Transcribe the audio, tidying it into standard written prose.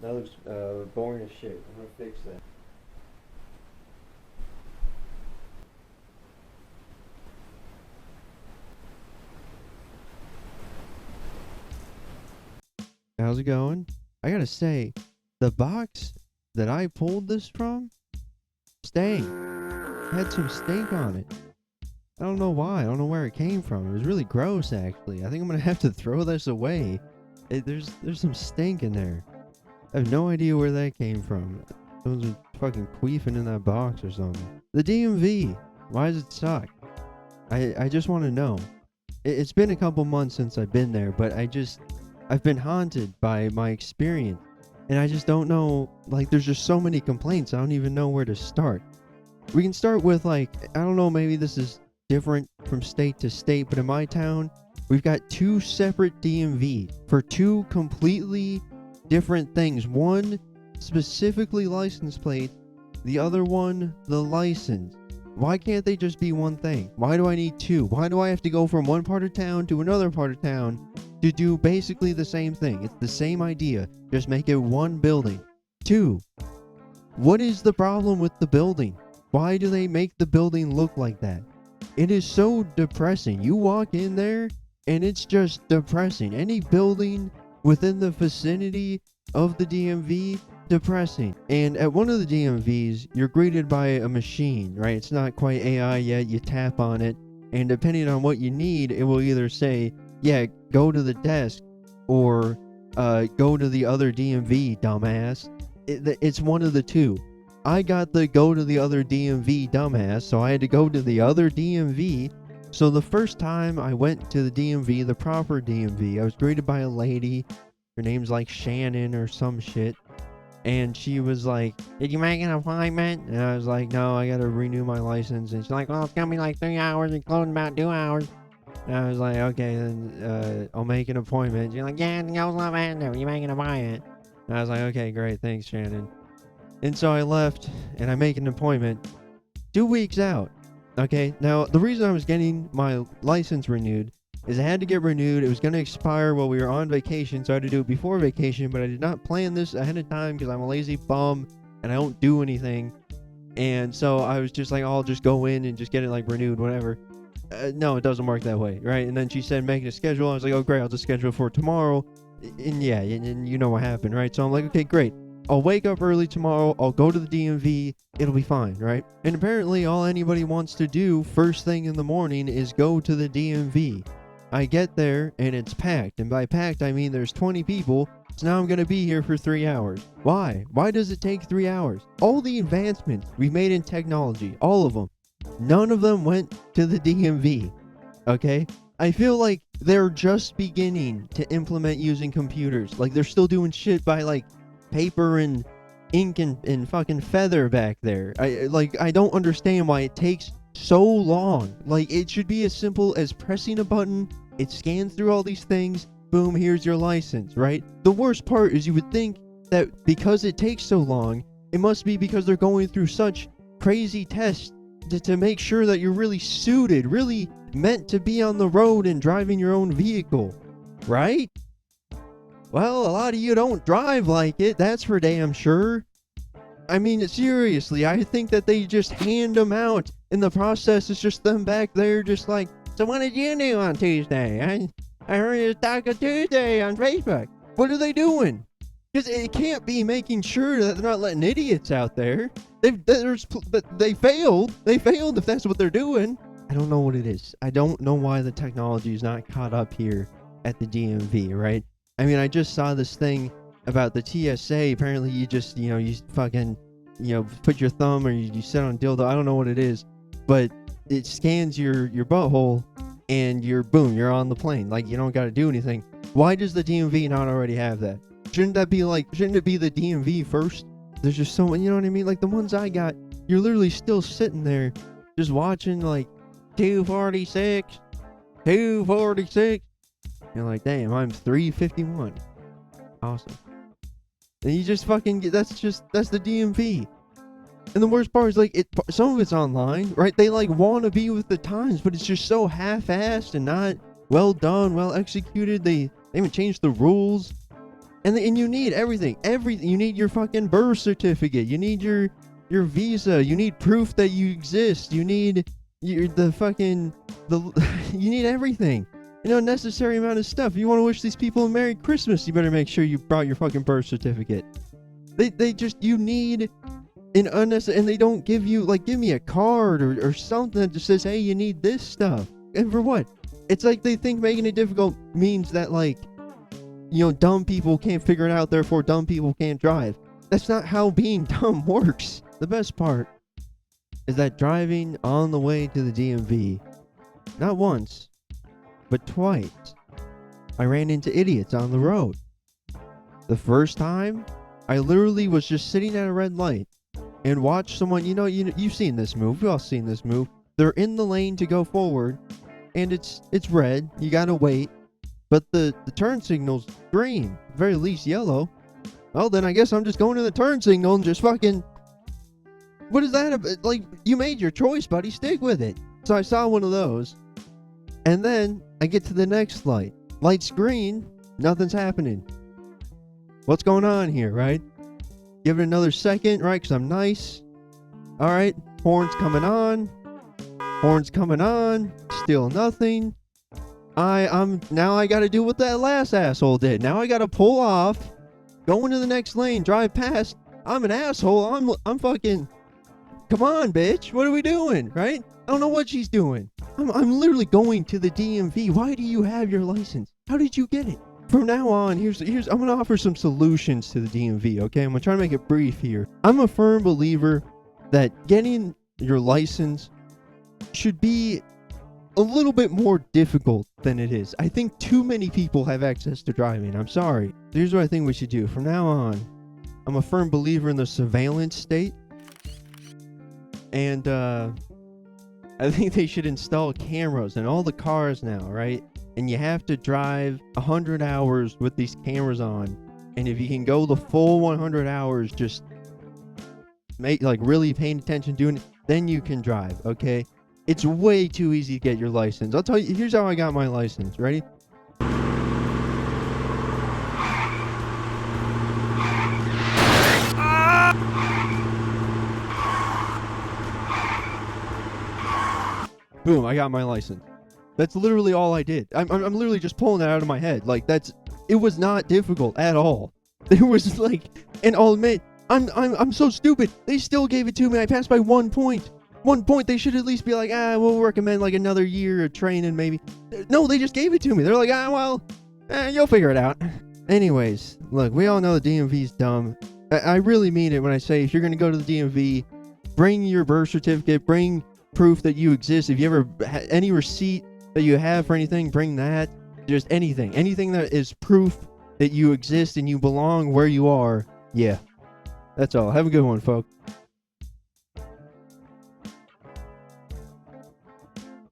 That looks boring as shit. I'm gonna fix that. How's it going? I gotta say, the box that I pulled this from, stank. Had some stink on it. I don't know why. I don't know where it came from. It was really gross, actually. I think I'm gonna have to throw this away. There's some stink in there. I have no idea where that came from. Someone's been fucking queefing in that box or something. The DMV. Why does it suck? I just want to know. It's been a couple months since I've been there, but I've been haunted by my experience. And I just don't know, like, there's just so many complaints, I don't even know where to start. We can start with, like, I don't know, maybe this is different from state to state, but in my town, we've got 2 separate DMV for 2 completely different things. One specifically license plate, the other one the license. Why can't they just be one thing? Why do I need 2? Why do I have to go from one part of town to another part of town to do basically the same thing? It's the same idea, just make it one building. 2, what is the problem with the building? Why do they make the building look like that? It is so depressing. You walk in there and it's just depressing. Any building within the vicinity of the DMV, depressing. And at one of the DMVs, you're greeted by a machine, right? It's not quite AI yet. You tap on it, and depending on what you need, it will either say, yeah, go to the desk, or go to the other DMV, dumbass. It's one of the two. I got the go to the other DMV, dumbass, so I had to go to the other DMV. So the first time I went to the DMV, the proper DMV, I was greeted by a lady. Her name's like Shannon or some shit. And she was like, did you make an appointment? And I was like, no, I gotta renew my license. And she's like, well, it's gonna be like 3 hours and closing about 2 hours. And I was like, okay, then I'll make an appointment. She's like, yeah, it goes up and you making an appointment. And I was like, okay, great, thanks, Shannon. And so I left and I make an appointment 2 weeks out. Okay, now the reason I was getting my license renewed is I had to get renewed. It was going to expire while we were on vacation, so I had to do it before vacation, but I did not plan this ahead of time because I'm a lazy bum and I don't do anything. And so I was just like, I'll just go in and just get it like renewed, whatever. No, it doesn't work that way, right? And then she said, make it a schedule. I was like, oh, great, I'll just schedule it for tomorrow. And yeah, and you know what happened, right? So I'm like, okay, great. I'll wake up early tomorrow. I'll go to the DMV. It'll be fine, right? And apparently all anybody wants to do first thing in the morning is go to the DMV. I get there and it's packed, and by packed I mean there's 20 people, so now I'm gonna be here for 3 hours. Why? Why does it take 3 hours? All the advancements we've made in technology, all of them, none of them went to the DMV, okay? I feel like they're just beginning to implement using computers. Like they're still doing shit by like paper and ink and fucking feather back there. I don't understand why it takes so long. Like it should be as simple as pressing a button. It scans through all these things. Boom, here's your license, right? The worst part is you would think that because it takes so long, it must be because they're going through such crazy tests to make sure that you're really suited, really meant to be on the road and driving your own vehicle, right? Well, a lot of you don't drive like it, that's for damn sure. I mean, seriously, I think that they just hand them out. In the process, it's just them back there just like, so what did you do on Tuesday? I heard it was Taco Tuesday on Facebook. What are they doing? Because it can't be making sure that they're not letting idiots out there. They failed. They failed if that's what they're doing. I don't know what it is. I don't know why the technology is not caught up here at the DMV, right? I mean, I just saw this thing about the TSA. Apparently you just, you fucking, put your thumb or you sit on dildo. I don't know what it is, but it scans your butthole and you're on the plane. Like you don't got to do anything. Why does the DMV not already have that? Shouldn't it be the DMV first? There's just so many, you know what I mean? Like the ones I got, you're literally still sitting there just watching like 246. You're like, damn, I'm 351. Awesome. And you just fucking get, that's the DMV. And the worst part is like some of it's online, right? They like want to be with the times, but it's just so half-assed and not well done, well executed. They haven't changed the rules. And you need everything. You need your fucking birth certificate. You need your visa. You need proof that you exist. You need you need everything. You know, necessary amount of stuff. If you want to wish these people a Merry Christmas, you better make sure you brought your fucking birth certificate. You need an unnecessary, and they don't give you, like, give me a card or something that just says, hey, you need this stuff. And for what? It's like they think making it difficult means that, like, you know, dumb people can't figure it out, therefore dumb people can't drive. That's not how being dumb works. The best part is that driving on the way to the DMV, not once, but twice, I ran into idiots on the road. The first time, I literally was just sitting at a red light and watched someone, you've seen this move, we've all seen this move. They're in the lane to go forward, and it's red, you gotta wait, but the turn signal's green, very least yellow. Well, then I guess I'm just going to the turn signal and just fucking... What is that about? Like, you made your choice, buddy. Stick with it. So I saw one of those. And then I get to the next light. Light's green. Nothing's happening. What's going on here, right? Give it another second, right? Because I'm nice. All right. Horns coming on. Horns coming on. Still nothing. Now I got to do what that last asshole did. Now I got to pull off. Go into the next lane. Drive past. I'm an asshole. I'm fucking... Come on, bitch. What are we doing, right? I don't know what she's doing. I'm literally going to the DMV. Why do you have your license? How did you get it? From now on, here's I'm going to offer some solutions to the DMV, okay? I'm going to try to make it brief here. I'm a firm believer that getting your license should be a little bit more difficult than it is. I think too many people have access to driving. I'm sorry. Here's what I think we should do. From now on, I'm a firm believer in the surveillance state. And I think they should install cameras in all the cars now, right? And you have to drive 100 hours with these cameras on. And if you can go the full 100 hours, just really paying attention, doing it, then you can drive, okay? It's way too easy to get your license. I'll tell you, here's how I got my license. Ready? Boom, I got my license. That's literally all I did. I'm literally just pulling that out of my head. Like, it was not difficult at all. It was like, and I'll admit, I'm so stupid. They still gave it to me. I passed by 1 point. 1 point. They should at least be like, we'll recommend like another year of training maybe. No, they just gave it to me. They're like, you'll figure it out. Anyways, look, we all know the DMV's dumb. I really mean it when I say if you're going to go to the DMV, bring your birth certificate, bring proof that you exist. If you ever any receipt that you have for anything, bring that. Just anything that is proof that you exist and you belong where you are. Yeah, that's all. Have a good one, folks.